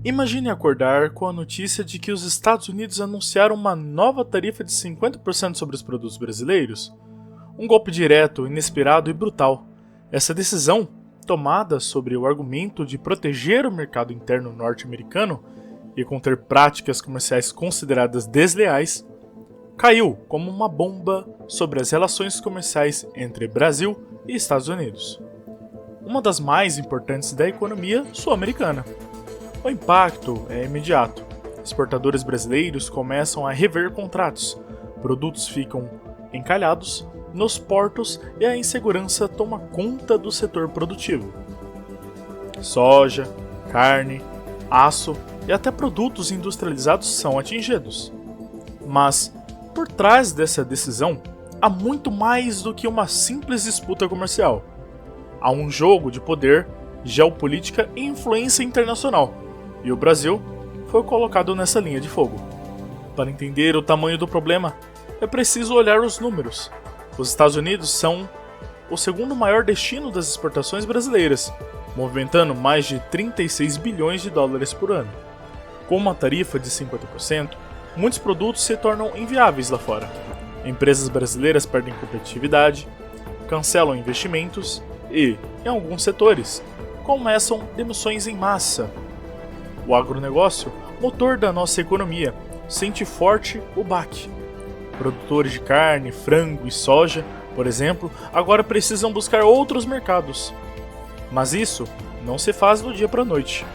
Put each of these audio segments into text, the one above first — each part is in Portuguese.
Imagine acordar com a notícia de que os Estados Unidos anunciaram uma nova tarifa de 50% sobre os produtos brasileiros. Um golpe direto, inesperado e brutal. Essa decisão, tomada sobre o argumento de proteger o mercado interno norte-americano e conter práticas comerciais consideradas desleais, caiu como uma bomba sobre as relações comerciais entre Brasil e Estados Unidos, uma das mais importantes da economia sul-americana. O impacto é imediato. Exportadores brasileiros começam a rever contratos, produtos ficam encalhados nos portos e a insegurança toma conta do setor produtivo. Soja, carne, aço e até produtos industrializados são atingidos. Mas, por trás dessa decisão, há muito mais do que uma simples disputa comercial. Há um jogo de poder, geopolítica e influência internacional. E o Brasil foi colocado nessa linha de fogo. Para entender o tamanho do problema, é preciso olhar os números. Os Estados Unidos são o segundo maior destino das exportações brasileiras, movimentando mais de 36 bilhões de dólares por ano. Com uma tarifa de 50%, muitos produtos se tornam inviáveis lá fora. Empresas brasileiras perdem competitividade, cancelam investimentos e, em alguns setores, começam demissões em massa. O agronegócio, motor da nossa economia, sente forte o baque. Produtores de carne, frango e soja, por exemplo, agora precisam buscar outros mercados. Mas isso não se faz do dia para a noite.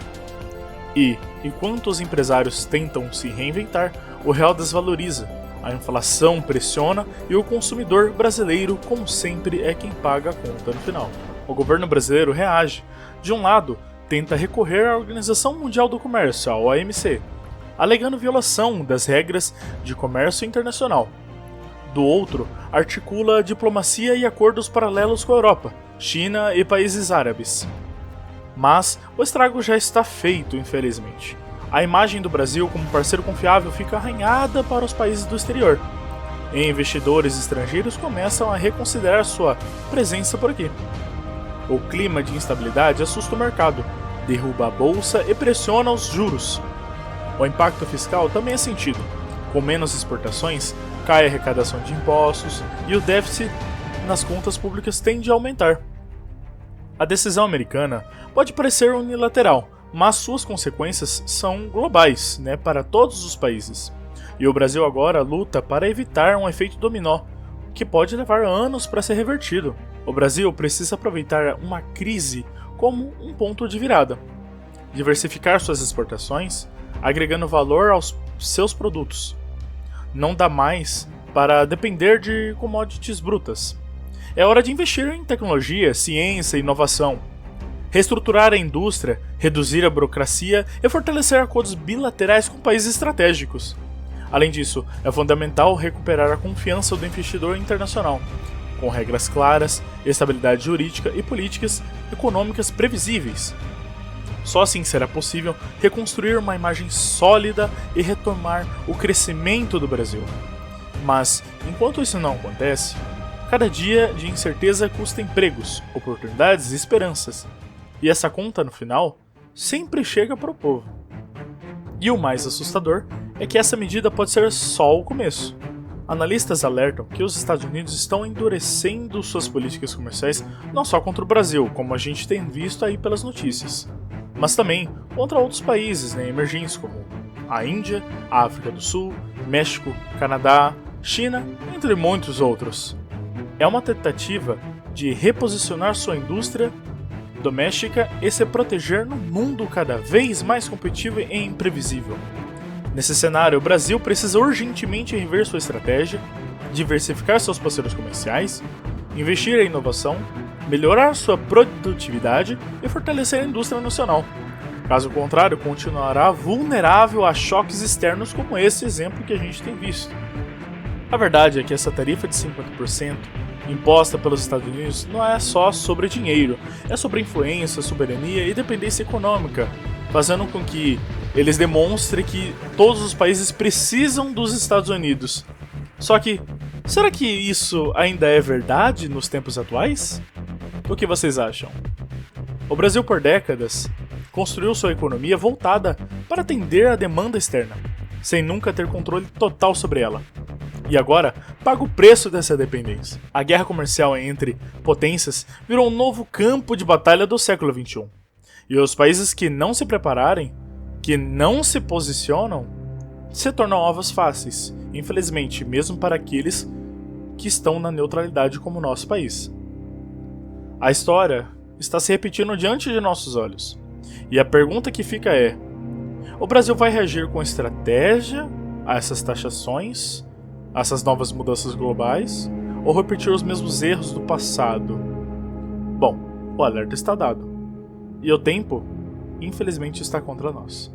E, enquanto os empresários tentam se reinventar, o real desvaloriza, a inflação pressiona e o consumidor brasileiro, como sempre, é quem paga a conta no final. O governo brasileiro reage. De um lado, tenta recorrer à Organização Mundial do Comércio, a OMC, alegando violação das regras de comércio internacional. Do outro, articula diplomacia e acordos paralelos com a Europa, China e países árabes. Mas o estrago já está feito, infelizmente. A imagem do Brasil como parceiro confiável fica arranhada para os países do exterior. E investidores estrangeiros começam a reconsiderar sua presença por aqui. O clima de instabilidade assusta o mercado, derruba a bolsa e pressiona os juros. O impacto fiscal também é sentido. Com menos exportações, cai a arrecadação de impostos e o déficit nas contas públicas tende a aumentar. A decisão americana pode parecer unilateral, mas suas consequências são globais, para todos os países. E o Brasil agora luta para evitar um efeito dominó, que pode levar anos para ser revertido. O Brasil precisa aproveitar uma crise como um ponto de virada. Diversificar suas exportações, agregando valor aos seus produtos. Não dá mais para depender de commodities brutas. É hora de investir em tecnologia, ciência e inovação. Reestruturar a indústria, reduzir a burocracia e fortalecer acordos bilaterais com países estratégicos. Além disso, é fundamental recuperar a confiança do investidor internacional, com regras claras, estabilidade jurídica e políticas econômicas previsíveis. Só assim será possível reconstruir uma imagem sólida e retomar o crescimento do Brasil. Mas, enquanto isso não acontece, cada dia de incerteza custa empregos, oportunidades e esperanças. E essa conta, no final, sempre chega para o povo. E o mais assustador é que essa medida pode ser só o começo. Analistas alertam que os Estados Unidos estão endurecendo suas políticas comerciais não só contra o Brasil, como a gente tem visto aí pelas notícias, mas também contra outros países emergentes como a Índia, a África do Sul, México, Canadá, China, entre muitos outros. É uma tentativa de reposicionar sua indústria doméstica e se proteger num mundo cada vez mais competitivo e imprevisível. Nesse cenário, o Brasil precisa urgentemente rever sua estratégia, diversificar seus parceiros comerciais, investir em inovação, melhorar sua produtividade e fortalecer a indústria nacional. Caso contrário, continuará vulnerável a choques externos como esse exemplo que a gente tem visto. A verdade é que essa tarifa de 50% imposta pelos Estados Unidos não é só sobre dinheiro, é sobre influência, soberania e dependência econômica, fazendo com que eles demonstrem que todos os países precisam dos Estados Unidos. Só que, será que isso ainda é verdade nos tempos atuais? O que vocês acham? O Brasil, por décadas, construiu sua economia voltada para atender à demanda externa, sem nunca ter controle total sobre ela. E agora paga o preço dessa dependência. A guerra comercial entre potências virou um novo campo de batalha do século XXI. E os países que não se prepararem, que não se posicionam, se tornam alvos fáceis, infelizmente, mesmo para aqueles que estão na neutralidade como o nosso país. A história está se repetindo diante de nossos olhos. E a pergunta que fica é: o Brasil vai reagir com estratégia a essas taxações, a essas novas mudanças globais, ou repetir os mesmos erros do passado? Bom, o alerta está dado. E o tempo, infelizmente, está contra nós.